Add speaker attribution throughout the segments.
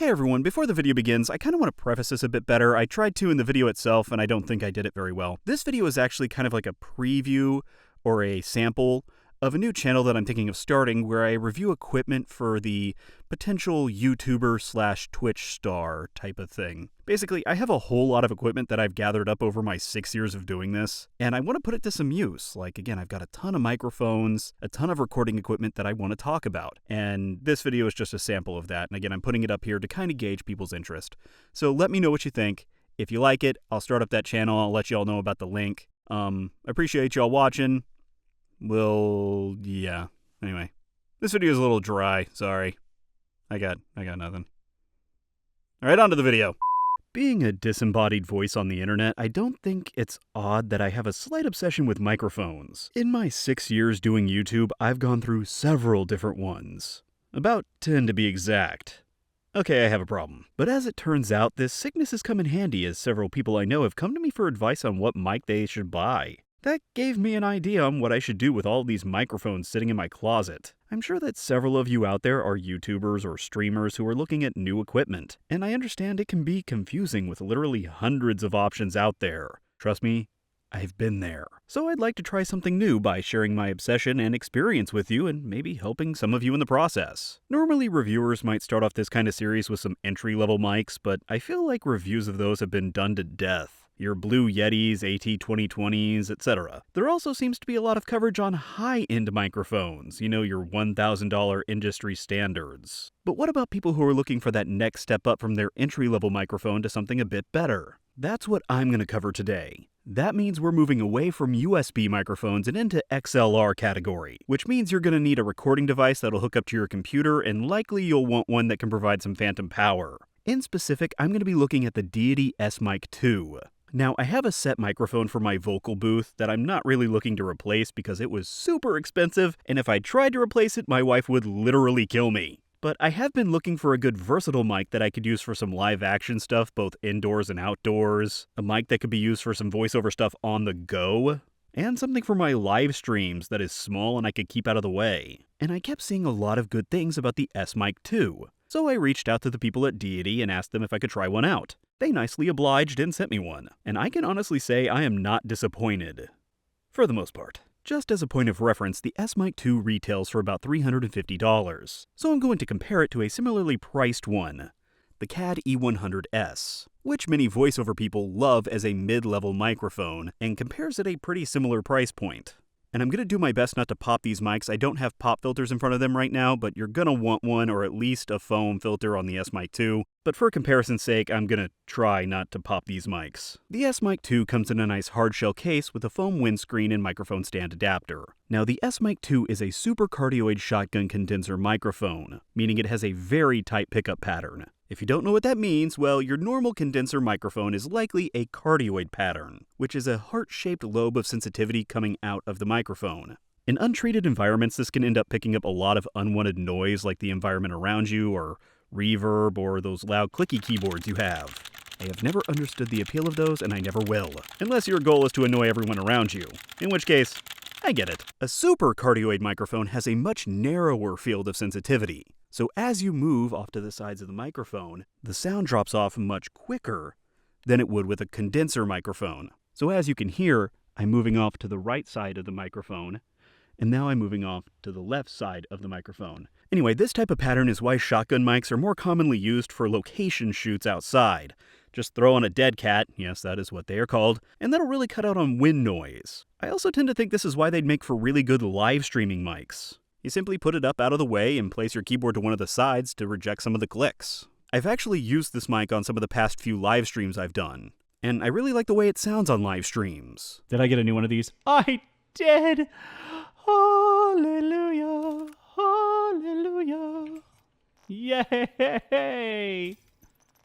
Speaker 1: Hey everyone, before the video begins, I kind of want to preface this a bit better. I tried to in the video itself, and I don't think I did it very well. This video is actually kind of like a preview or a sample of a new channel that I'm thinking of starting where I review equipment for the potential YouTuber / Twitch star type of thing. Basically, I have a whole lot of equipment that I've gathered up over my 6 years of doing this, and I want to put it to some use. Like, again, I've got a ton of microphones, a ton of recording equipment that I want to talk about, and this video is just a sample of that, and again, I'm putting it up here to kind of gauge people's interest. So let me know what you think. If you like it, I'll start up that channel, I'll let y'all know about the link. I appreciate y'all watching. Well, yeah. Anyway, this video is a little dry, sorry. I got nothing. Alright, on to the video. Being a disembodied voice on the internet, I don't think it's odd that I have a slight obsession with microphones. In my 6 years doing YouTube, I've gone through several different ones. About 10 to be exact. Okay, I have a problem. But as it turns out, this sickness has come in handy as several people I know have come to me for advice on what mic they should buy. That gave me an idea on what I should do with all these microphones sitting in my closet. I'm sure that several of you out there are YouTubers or streamers who are looking at new equipment, and I understand it can be confusing with literally hundreds of options out there. Trust me, I've been there. So I'd like to try something new by sharing my obsession and experience with you and maybe helping some of you in the process. Normally reviewers might start off this kind of series with some entry-level mics, but I feel like reviews of those have been done to death. Your Blue Yetis, AT2020s, etc. There also seems to be a lot of coverage on high-end microphones, you know, your $1,000 industry standards. But what about people who are looking for that next step up from their entry-level microphone to something a bit better? That's what I'm going to cover today. That means we're moving away from USB microphones and into XLR category, which means you're going to need a recording device that'll hook up to your computer, and likely you'll want one that can provide some phantom power. In specific, I'm going to be looking at the Deity SMic 2. Now, I have a set microphone for my vocal booth that I'm not really looking to replace because it was super expensive, and if I tried to replace it, my wife would literally kill me. But I have been looking for a good versatile mic that I could use for some live action stuff, both indoors and outdoors, a mic that could be used for some voiceover stuff on the go, and something for my live streams that is small and I could keep out of the way. And I kept seeing a lot of good things about the SMic 2. So I reached out to the people at Deity and asked them if I could try one out. They nicely obliged and sent me one, and I can honestly say I am not disappointed. For the most part. Just as a point of reference, the SMic 2 retails for about $350, so I'm going to compare it to a similarly priced one, the CAD E100S, which many voiceover people love as a mid-level microphone, and compares at a pretty similar price point. And I'm going to do my best not to pop these mics. I don't have pop filters in front of them right now, but you're going to want one or at least a foam filter on the SMic 2. But for comparison's sake, I'm going to try not to pop these mics. The SMic 2 comes in a nice hardshell case with a foam windscreen and microphone stand adapter. Now, the SMic 2 is a super cardioid shotgun condenser microphone, meaning it has a very tight pickup pattern. If you don't know what that means, well, your normal condenser microphone is likely a cardioid pattern, which is a heart-shaped lobe of sensitivity coming out of the microphone. In untreated environments, this can end up picking up a lot of unwanted noise like the environment around you, or reverb, or those loud clicky keyboards you have. I have never understood the appeal of those, and I never will, unless your goal is to annoy everyone around you, in which case, I get it. A super cardioid microphone has a much narrower field of sensitivity. So as you move off to the sides of the microphone, the sound drops off much quicker than it would with a condenser microphone. So as you can hear, I'm moving off to the right side of the microphone, and now I'm moving off to the left side of the microphone. Anyway, this type of pattern is why shotgun mics are more commonly used for location shoots outside. Just throw on a dead cat, yes, that is what they are called, and that'll really cut out on wind noise. I also tend to think this is why they'd make for really good live streaming mics. You simply put it up out of the way and place your keyboard to one of the sides to reject some of the clicks. I've actually used this mic on some of the past few live streams I've done, and I really like the way it sounds on live streams. Did I get a new one of these? I did! Hallelujah! Hallelujah! Yay!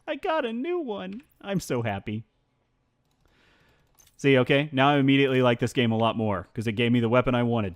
Speaker 1: I got a new one! I'm so happy. See, okay, now I immediately like this game a lot more, because it gave me the weapon I wanted.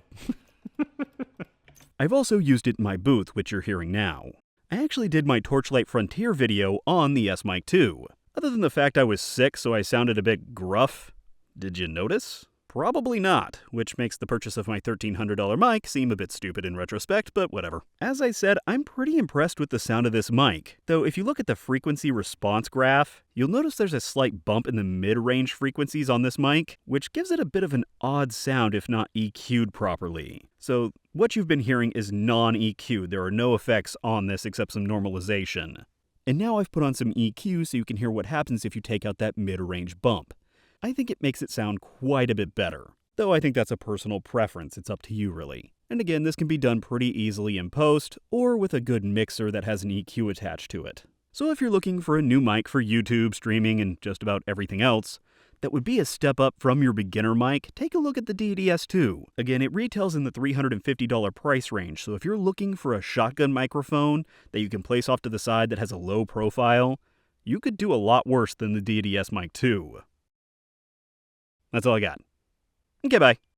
Speaker 1: I've also used it in my booth, which you're hearing now. I actually did my Torchlight Frontier video on the SMic 2. Other than the fact I was sick, so I sounded a bit gruff. Did you notice? Probably not, which makes the purchase of my $1,300 mic seem a bit stupid in retrospect, but whatever. As I said, I'm pretty impressed with the sound of this mic, though if you look at the frequency response graph, you'll notice there's a slight bump in the mid-range frequencies on this mic, which gives it a bit of an odd sound if not EQ'd properly. So what you've been hearing is non-EQ'd. There are no effects on this except some normalization. And now I've put on some EQ so you can hear what happens if you take out that mid-range bump. I think it makes it sound quite a bit better. Though I think that's a personal preference, it's up to you really. And again, this can be done pretty easily in post, or with a good mixer that has an EQ attached to it. So if you're looking for a new mic for YouTube, streaming, and just about everything else, that would be a step up from your beginner mic, take a look at the Deity S2. Again, it retails in the $350 price range, so if you're looking for a shotgun microphone that you can place off to the side that has a low profile, you could do a lot worse than the Deity SMic 2. That's all I got. Okay, bye.